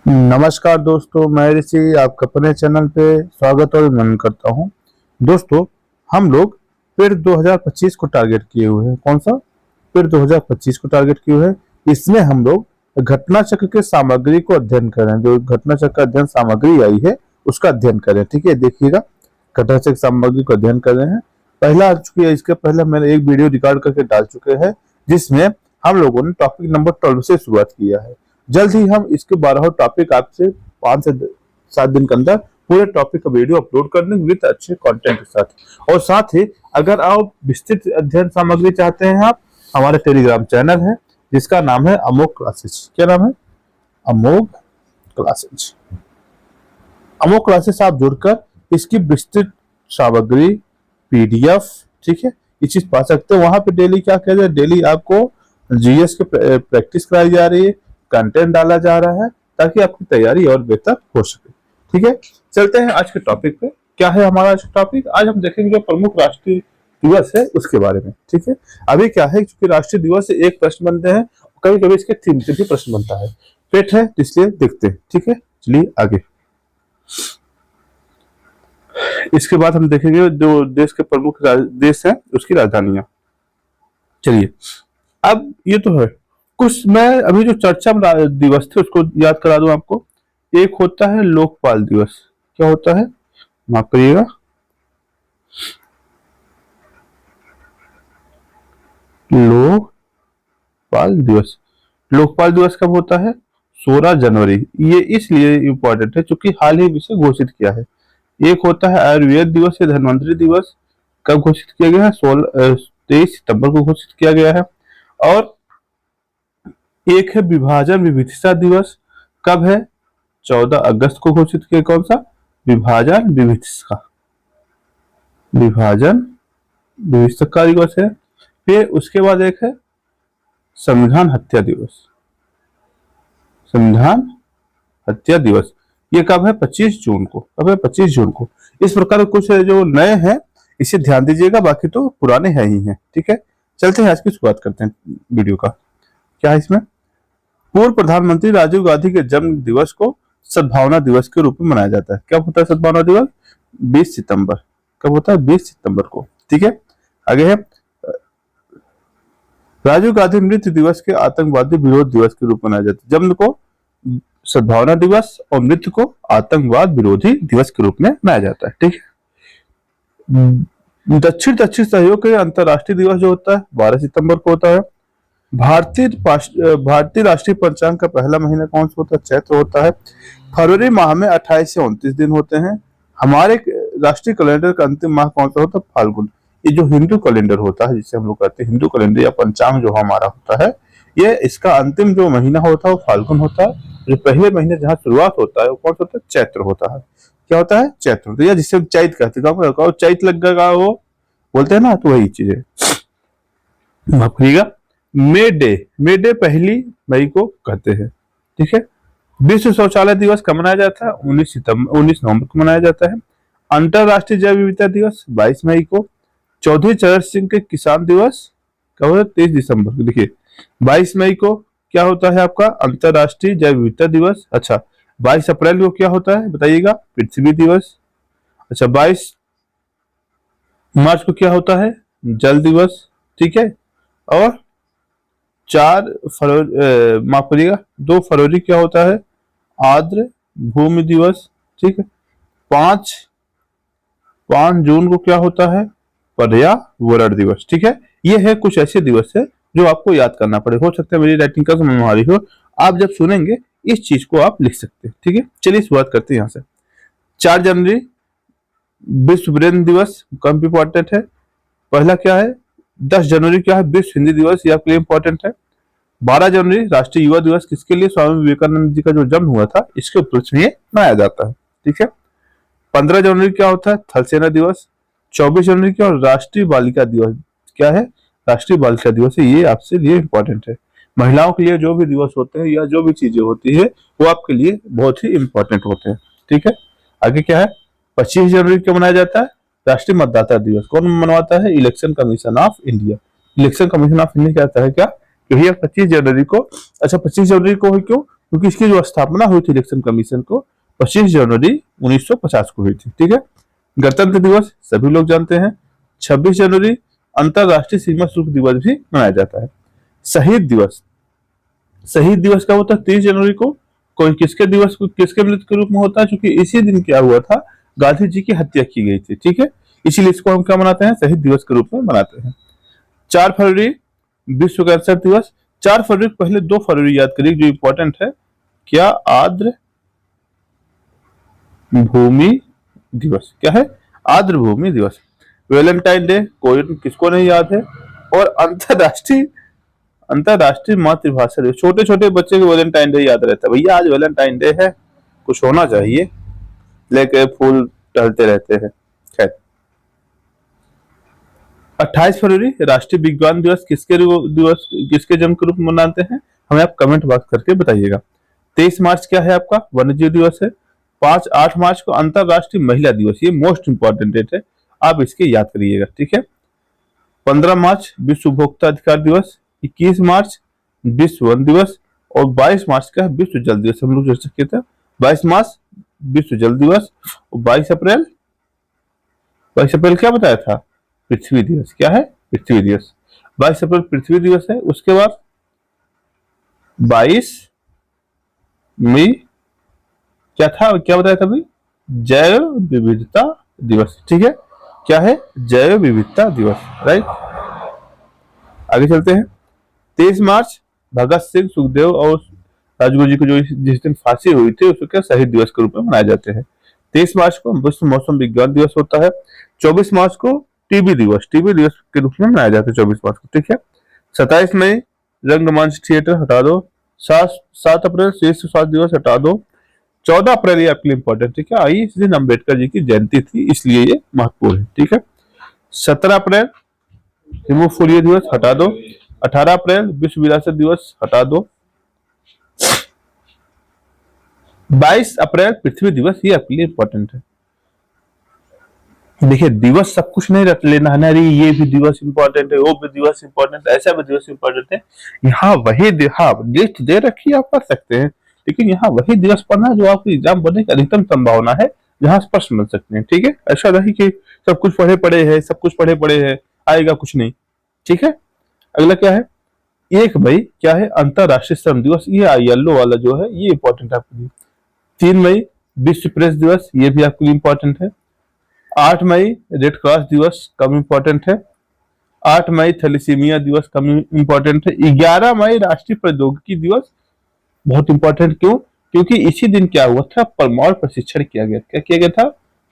नमस्कार दोस्तों, मैं ऋषि आपका अपने चैनल पे स्वागत और अभिनंदन करता हूं। दोस्तों, हम लोग फिर 2025 को टारगेट किए हुए हैं। कौन सा? फिर 2025 को टारगेट किए हुए हैं। इसमें हम लोग घटना चक्र के सामग्री को अध्ययन कर रहे हैं। जो घटना चक्र अध्ययन सामग्री आई है उसका अध्ययन करें। ठीक है, देखिएगा, घटना चक्र सामग्री को अध्ययन कर रहे हैं। पहला आ चुकी है, इसके पहले मैंने एक वीडियो रिकॉर्ड करके डाल चुके हैं जिसमें हम लोगों ने टॉपिक नंबर 12 से शुरुआत किया है। जल्द ही हम इसके 12 टॉपिक आपसे 5 से 7 दिन के अंदर पूरे टॉपिक का वीडियो अपलोड कर देंगे विद अच्छे कंटेंट के साथ। और साथ ही अगर आप विस्तृत अध्ययन सामग्री चाहते हैं, आप हमारे टेलीग्राम चैनल है जिसका नाम है अमोघ क्लासेस। क्या नाम है? अमोघ क्लासेस। अमोघ क्लासेस आप जुड़कर इसकी विस्तृत सामग्री पीडीएफ, ठीक है, ये चीज पा सकते हैं। वहां पे डेली क्या किया जाए, डेली आपको जीएस के प्रैक्टिस कराई जा रही है, कंटेंट डाला जा रहा है ताकि आपकी तैयारी और बेहतर हो सके। ठीक है, चलते हैं आज के टॉपिक पे। क्या है हमारा आज का टॉपिक? आज हम देखेंगे जो प्रमुख राष्ट्रीय दिवस है उसके बारे में। ठीक है, अभी क्या है, क्योंकि राष्ट्रीय दिवस से एक प्रश्न बनते हैं, कभी कभी इसके 3 से भी प्रश्न बनता है। पेट है इसलिए देखते हैं। ठीक है, चलिए आगे। इसके बाद हम देखेंगे जो देश के प्रमुख देश है उसकी राजधानियां। चलिए, अब ये तो है कुछ, मैं अभी जो चर्चा दिवस थे उसको याद करा दूं आपको। एक होता है लोकपाल दिवस। क्या होता है? माफ करिएगा, लोकपाल दिवस। लोकपाल दिवस कब होता है? 16 जनवरी। ये इसलिए इम्पोर्टेंट है क्योंकि हाल ही में इसे घोषित किया है। एक होता है आयुर्वेद दिवस या धन्वंतरि दिवस। कब घोषित किया गया है? 23 सितंबर को घोषित किया गया है। और एक है विभाजन विविधता दिवस। कब है? 14 अगस्त को घोषित किया। कौन सा? विभाजन विविधता, विभाजन विविधता दिवस है। फिर उसके बाद एक है संविधान हत्या दिवस। संविधान हत्या दिवस ये कब है? 25 जून को। कब है? 25 जून को। इस प्रकार कुछ जो नए हैं इसे ध्यान दीजिएगा, बाकी तो पुराने हैं ही हैं। ठीक है, चलते हैं आज की शुरुआत करते हैं वीडियो का। क्या है इसमें? पूर्व प्रधानमंत्री राजीव गांधी के जन्म दिवस को सद्भावना दिवस के रूप में मनाया जाता है। कब होता है सद्भावना दिवस? 20 सितंबर। कब होता है? 20 सितंबर को। ठीक है, आगे है राजीव गांधी मृत्यु दिवस के आतंकवादी विरोध दिवस के रूप में मनाया जाता है। जन्म को सद्भावना दिवस और मृत्यु को आतंकवाद विरोधी दिवस के रूप में मनाया जाता है। ठीक है, दक्षिण सहयोग के अंतर्राष्ट्रीय दिवस जो होता है 12 सितंबर को होता है। भारतीय राष्ट्रीय पंचांग का पहला महीना कौन सा होता है? चैत्र होता है। फरवरी माह में 28 से 29 दिन होते हैं। हमारे राष्ट्रीय कैलेंडर का अंतिम माह कौन सा होता है? फाल्गुन। ये जो हिंदू कैलेंडर होता है जिसे हम लोग कहते हैं हिंदू कैलेंडर या पंचांग जो हमारा होता है, ये इसका अंतिम जो महीना होता है वो फाल्गुन होता है। जो पहले महीने जहाँ शुरुआत होता है वो कौन सा होता है? चैत्र होता है। क्या होता है? चैत्र होता है, या जिसे चैत कहते हैं। चैत लग गया वो बोलते हैं ना, तो वही चीज है। माफ करिएगा, मे डे 1 मई को कहते हैं। ठीक है, विश्व शौचालय दिवस कब मनाया जाता है? 19 नवंबर को मनाया जाता है। अंतरराष्ट्रीय जैव विविधता दिवस 22 मई को। चौधरी चरण सिंह के किसान दिवस कब होता है? 23 दिसंबर को। देखिए 22 मई को क्या होता है आपका? अंतरराष्ट्रीय जैव विविधता दिवस। अच्छा, 22 अप्रैल को क्या होता है बताइएगा? पृथ्वी दिवस। अच्छा, 22 मार्च को क्या होता है? जल दिवस। ठीक है, और 4 फरवरी, माफ करिएगा, 2 फरवरी क्या होता है? आर्द्र भूमि दिवस। ठीक है, 5 जून को क्या होता है? पर्यावरण दिवस। ठीक है, ये है कुछ ऐसे दिवस है जो आपको याद करना पड़े। हो सकता है मेरी राइटिंग का हमारी हो, आप जब सुनेंगे इस चीज को आप लिख सकते हैं। ठीक है, चलिए शुरुआत करते हैं यहाँ से। 4 जनवरी विश्व ब्रेन दिवस, कम इंपॉर्टेंट है। पहला क्या है? 10 जनवरी क्या है? विश्व हिंदी दिवस, ये आपके लिए इंपॉर्टेंट है। 12 जनवरी राष्ट्रीय युवा दिवस, किसके लिए? स्वामी विवेकानंद जी का जो जन्म हुआ था इसके उपलक्ष्य में ये मनाया जाता है। ठीक है, 15 जनवरी क्या होता है? थल सेना दिवस। 24 जनवरी क्या? राष्ट्रीय बालिका दिवस। क्या है? राष्ट्रीय बालिका दिवस है, ये आपसे लिए इंपॉर्टेंट है। महिलाओं के लिए जो भी दिवस होते हैं या जो भी चीजें होती है वो आपके लिए बहुत ही इंपॉर्टेंट होते हैं। ठीक है, आगे क्या है? 25 जनवरी को मनाया जाता है राष्ट्रीय मतदाता दिवस। कौन मनवाता है? Election commission of India. Election commission of India कहता है क्या? क्योंकि 25 जनवरी को, अच्छा 25 जनवरी को ही क्यों? क्योंकि इसकी जो स्थापना हुई थी इलेक्शन कमीशन को 25 जनवरी 1950 को हुई थी। ठीक है। गणतंत्र दिवस सभी लोग जानते हैं। 26 जनवरी अंतरराष्ट्रीय सीमा शुल्क दिवस भी मनाया जाता है। शहीद दिवस, शहीद दिवस कब होता है? 30 जनवरी को। कोई किसके दिवस को, किसके मृत्यु के रूप में होता है? क्योंकि इसी दिन क्या हुआ था, गांधी जी की हत्या की गई थी। ठीक है, इसीलिए इसको हम क्या मनाते हैं? शहीद दिवस के रूप में मनाते हैं। 4 फरवरी विश्व कैंसर दिवस। 4 फरवरी पहले 2 फरवरी याद करिए जो इंपॉर्टेंट है। क्या? आर्द्र भूमि दिवस। क्या है? आर्द्र भूमि दिवस। वैलेंटाइन डे कोई किसको नहीं याद है। और अंतरराष्ट्रीय अंतरराष्ट्रीय मातृभाषा दिवस। छोटे छोटे बच्चे को वैलेंटाइन डे याद रहता है, भैया आज वैलेंटाइन डे है, कुछ होना चाहिए, लेके फूल टहलते रहते हैं। खैर, 28 फरवरी राष्ट्रीय विज्ञान दिवस किसके जन्म के रूप में मनाते हैं? हमें आप कमेंट बॉक्स करके बताइएगा। 23 मार्च क्या है आपका? वन्य जीव दिवस है। 8 मार्च को अंतरराष्ट्रीय महिला दिवस, ये मोस्ट इंपॉर्टेंट डेट है, आप इसके याद करिएगा। ठीक है। 15 मार्च विश्व उपभोक्ता अधिकार दिवस। 21 मार्च विश्व वन दिवस। और 22 मार्च का विश्व जल दिवस। हम लोग जो चुके थे 22 मार्च विश्व जल दिवस। और 22 अप्रैल क्या बताया था? पृथ्वी दिवस। क्या है? पृथ्वी दिवस। 22 अप्रैल पृथ्वी दिवस है। उसके बाद 22 मई क्या था, क्या बताया था अभी? जैव विविधता दिवस। ठीक है, क्या है? जैव विविधता दिवस। राइट, आगे चलते हैं। 23 मार्च भगत सिंह, सुखदेव और राजगुरु जी को जो जिस दिन फांसी हुई थी उसको क्या शहीद दिवस के रूप में मनाए जाते हैं। 23 मार्च को विश्व मौसम विज्ञान दिवस होता है। 24 मार्च को टीबी दिवस के रूप में मनाया जाता है 24 मार्च को। ठीक है। 27 मई रंगमंच थिएटर हटा दो। 7 अप्रैल शिशु स्वास्थ्य दिवस हटा दो। 14 अप्रैल ये आपके लिए इंपॉर्टेंट है। क्या? आई इस दिन अम्बेडकर जी की जयंती थी, इसलिए ये महत्वपूर्ण है। ठीक है। 17 अप्रैल हिमोफोलिया दिवस हटा दो। 18 अप्रैल विश्व विरासत दिवस हटा दो। 22 अप्रैल पृथ्वी दिवस, ये आपके लिए इंपॉर्टेंट है। देखिए, दिवस सब कुछ नहीं रख लेना है ना, अरे ये भी दिवस इंपॉर्टेंट है, वो भी दिवस इंपॉर्टेंट है, ऐसा भी दिवस इंपॉर्टेंट है। यहाँ वही लिस्ट दे रखी है, आप पढ़ सकते हैं, लेकिन यहाँ वही दिवस पढ़ना है जो आपको एग्जाम बनने की अधिकतम संभावना है, जहाँ प्रश्न बन सकते हैं। ठीक है, ऐसा नहीं कि सब कुछ पढ़े पड़े है, सब कुछ पढ़े पड़े है, आएगा कुछ नहीं। ठीक है। अगला क्या है? 1 मई क्या है? अंतरराष्ट्रीय श्रम दिवस। ये येलो वाला जो है ये इंपॉर्टेंट है आपके लिए। 3 मई विश्व प्रेस दिवस, ये भी आपके लिए इंपॉर्टेंट है। 8 मई रेड क्रॉस दिवस, कम इंपॉर्टेंट है। 8 मई थैलेसीमिया दिवस, कम इंपॉर्टेंट है। 11 मई राष्ट्रीय प्रौद्योगिकी दिवस, बहुत इंपॉर्टेंट। क्यों? क्योंकि इसी दिन क्या हुआ था? परमाणु प्रशिक्षण किया गया। क्या किया गया था?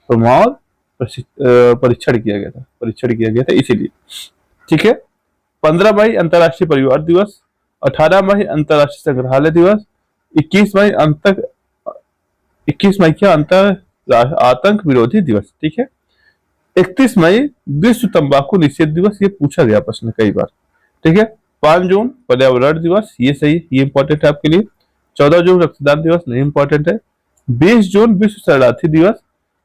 परमाणु परीक्षण किया गया था, इसीलिए। ठीक है। 15 मई अंतरराष्ट्रीय परिवार दिवस। 18 मई अंतरराष्ट्रीय संग्रहालय दिवस। 21 मई क्या? अंतर आतंक विरोधी दिवस। ठीक है। 31 मई विश्व तंबाकू निषेध दिवस, ये पूछा गया प्रश्न कई बार। ठीक है। 5 जून पर्यावरण दिवस, ये सही, ये इंपॉर्टेंट है आपके लिए। 14 जून रक्तदान दिवस, नहीं इंपॉर्टेंट है। 20 जून विश्व शरणार्थी दिवस,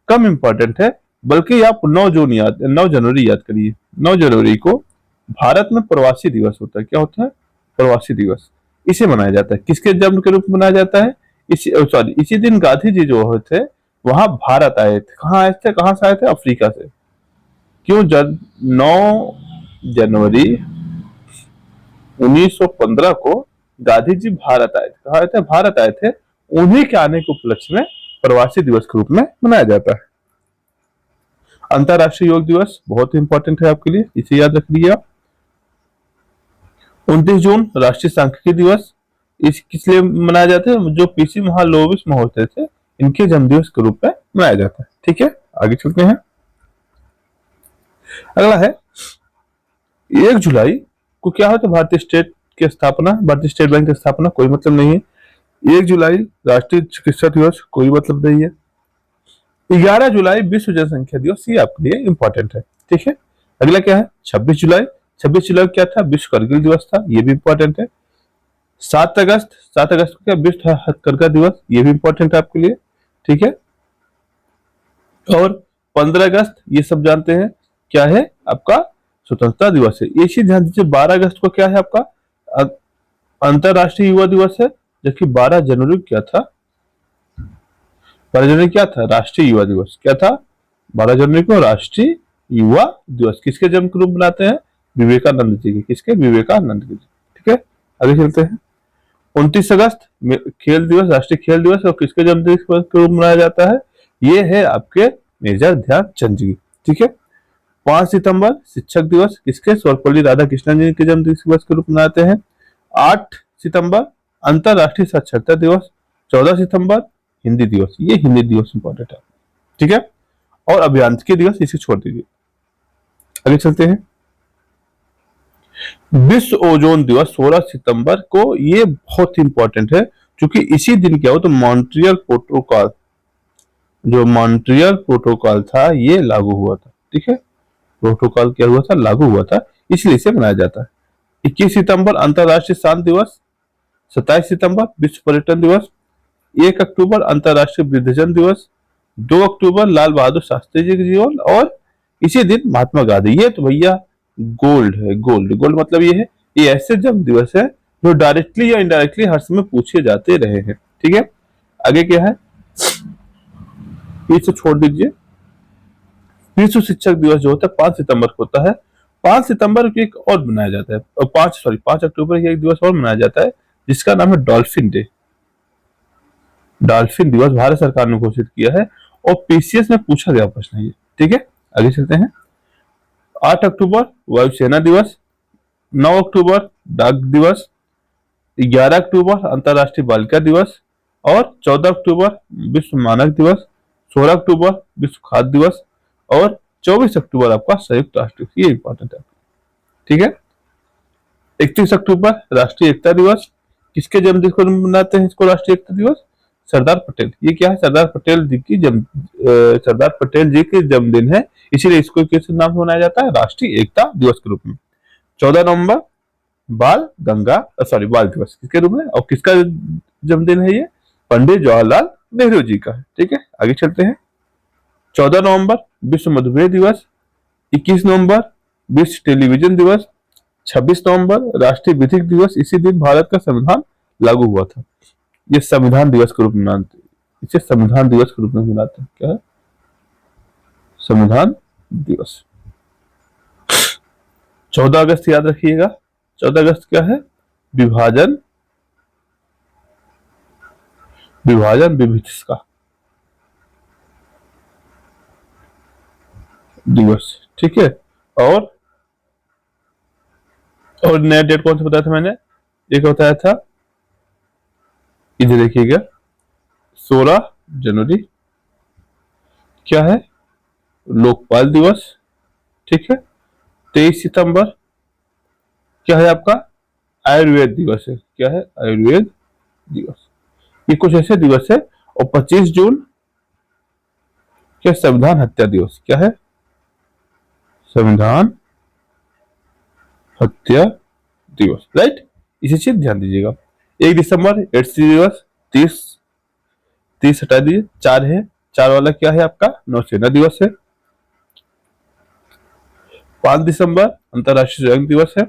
कम इंपॉर्टेंट है, बल्कि आप 9 जनवरी याद करिए। 9 जनवरी को भारत में प्रवासी दिवस होता है। क्या होता है? प्रवासी दिवस। इसे मनाया जाता है, किसके जन्म के रूप में मनाया जाता है? इसी दिन गांधी जी जो थे वहां भारत आए थे। कहाँ आए थे? कहाँ से आए थे? अफ्रीका से। क्यों? 9 जनवरी 1915 को गांधी जी भारत आए थे। कहाँ आए थे? भारत आए थे। उन्हीं के आने के उपलक्ष्य में प्रवासी दिवस के रूप में मनाया जाता है। अंतरराष्ट्रीय योग दिवस बहुत इंपॉर्टेंट है आपके लिए, इसे याद रख लीजिए आप। 29 जून राष्ट्रीय सांख्यिकी दिवस, इस किस लिए मनाया जाता है? जो पीसी महालोविस महोदय थे, इनके जन्मदिवस के रूप में मनाया जाता है। ठीक है, आगे चलते हैं। अगला है 1 जुलाई को क्या होता है? भारतीय स्टेट बैंक की स्थापना, कोई मतलब नहीं है। 1 जुलाई राष्ट्रीय चिकित्सा दिवस, कोई मतलब नहीं है। 11 जुलाई विश्व जनसंख्या दिवस, ये आपके लिए इंपॉर्टेंट है। ठीक है। अगला क्या है? 26 जुलाई क्या था? विश्व करगिल दिवस था, ये भी इंपॉर्टेंट है। 7 अगस्त को क्या? विश्व हथकरघा दिवस, ये भी इंपॉर्टेंट है आपके लिए। ठीक है। और 15 अगस्त ये सब जानते हैं क्या है आपका? स्वतंत्रता दिवस है। इसी ध्यान दीजिए 12 अगस्त को क्या है आपका? अंतरराष्ट्रीय युवा दिवस है। जबकि 12 जनवरी को क्या था, 12 जनवरी क्या था, राष्ट्रीय युवा दिवस। क्या था, 12 जनवरी को राष्ट्रीय युवा दिवस। किसके जन्म के रूप मनाते हैं, विवेकानंद जी के। किसके, विवेकानंद जी। ठीक है, आगे चलते हैं। 29 अगस्त खेल दिवस, राष्ट्रीय खेल दिवस, और किसके जन्म दिवस के रूप मनाया जाता है, ये है आपके मेजर ध्यानचंद जी। ठीक है। 5 सितंबर शिक्षक दिवस, किसके, सर्वपल्ली राधाकृष्णन जी के जन्म दिवस के रूप में मनाते हैं। 8 सितंबर अंतरराष्ट्रीय साक्षरता दिवस। 14 सितंबर हिंदी दिवस, ये हिंदी दिवस इंपॉर्टेंट है। ठीक है। और अभियांत्रिकी दिवस, इसे छोड़ दीजिए। आगे चलते हैं। विश्व ओजोन दिवस 16 सितंबर को, ये बहुत इंपॉर्टेंट है क्योंकि इसी दिन क्या हो, तो मॉन्ट्रियल प्रोटोकॉल, जो मॉन्ट्रियल प्रोटोकॉल था ये लागू हुआ था। ठीक है, प्रोटोकॉल क्या हुआ था, लागू हुआ था, इसलिए इसे मनाया जाता है। 21 सितंबर अंतरराष्ट्रीय शांति दिवस। 27 सितंबर विश्व पर्यटन दिवस। 1 अक्टूबर अंतरराष्ट्रीय वृद्धजन दिवस। 2 अक्टूबर लाल बहादुर शास्त्री जी के जीवन, और इसी दिन महात्मा गांधी। ये तो भैया गोल्ड है, गोल्ड। गोल्ड मतलब ये है, ये ऐसे जन्म दिवस है जो डायरेक्टली या इनडायरेक्टली हर समय पूछे जाते रहे हैं। ठीक है, आगे क्या है, इसे छोड़ दीजिए। विश्व शिक्षक दिवस जो होता है 5 सितंबर को होता है। 5 सितंबर को एक और मनाया जाता है, 5 अक्टूबर को एक दिवस और मनाया जाता है जिसका नाम है डॉल्फिन डे। डॉल्फिन दिवस भारत सरकार ने घोषित किया है और पीसीएस में पूछा गया प्रश्न है ये। ठीक है, आगे चलते हैं। 8 अक्टूबर वायुसेना दिवस। 9 अक्टूबर डाक दिवस। 11 अक्टूबर अंतरराष्ट्रीय बालिका दिवस, और 14 अक्टूबर विश्व मानक दिवस। 16 अक्टूबर विश्व खाद्य दिवस, और 24 अक्टूबर आपका संयुक्त राष्ट्र, ये इंपॉर्टेंट है। ठीक है। 31 अक्टूबर राष्ट्रीय एकता दिवस। किसके जन्मदिन को मनाते हैं इसको, राष्ट्रीय एकता दिवस, सरदार पटेल। ये क्या है, सरदार पटेल जी की सरदार पटेल जी के जन्मदिन है, इसीलिए इसको किस नाम से मनाया जाता है, राष्ट्रीय एकता दिवस के रूप में। 14 नवंबर बाल दिवस किसके रूप में, और किसका जन्मदिन है ये, पंडित जवाहरलाल नेहरू जी का है। ठीक है, आगे चलते हैं। 14 नवंबर विश्व मधुमेह दिवस। 21 नवंबर विश्व टेलीविजन दिवस। 26 नवंबर राष्ट्रीय विधिक दिवस, इसी दिन भारत का संविधान लागू हुआ था। ये संविधान दिवस के रूप में मनाते हैं, इसे संविधान दिवस के रूप में मनाते हैं। क्या है, संविधान दिवस। 14 अगस्त याद रखिएगा। 14 अगस्त क्या है, विभाजन विभीषका दिवस। ठीक है, और नया डेट कौन सा बताया था मैंने, एक बताया था, इधर देखिएगा, 16 जनवरी क्या है, लोकपाल दिवस। ठीक है। 23 सितंबर क्या है आपका, आयुर्वेद दिवस है। क्या है, आयुर्वेद दिवस। ये कुछ ऐसे दिवस है। और 25 जून क्या, संविधान हत्या दिवस। क्या है, संविधान हत्या दिवस। राइट, इसी चीज ध्यान दीजिएगा। 1 दिसंबर एड्स दिवस। 30 हटा दीजिए, 4 है, 4 वाला क्या है आपका, नौसेना दिवस है। 5 दिसंबर अंतरराष्ट्रीय स्वयं दिवस है।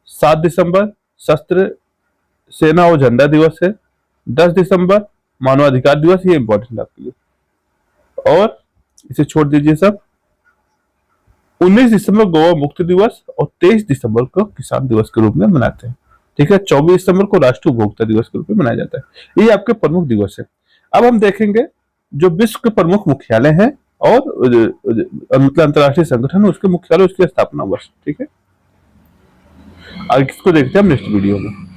7 दिसंबर शस्त्र सेना और झंडा दिवस है। 10 दिसंबर मानवाधिकार दिवस, ये इंपॉर्टेंट है आपके लिए, और इसे छोड़ दीजिए सब। 19 दिसंबर गोवा मुक्ति दिवस, और 23 दिसंबर को किसान दिवस के रूप में मनाते हैं। ठीक है। 24 दिसंबर को राष्ट्रीय उपभोक्ता दिवस के रूप में मनाया जाता है। ये आपके प्रमुख दिवस है। अब हम देखेंगे जो विश्व के प्रमुख मुख्यालय हैं और मतलब अंतरराष्ट्रीय संगठन उसके मुख्यालय, उसकी स्थापना वर्ष। ठीक है, आगे किसको देखते हैं हम नेक्स्ट वीडियो में।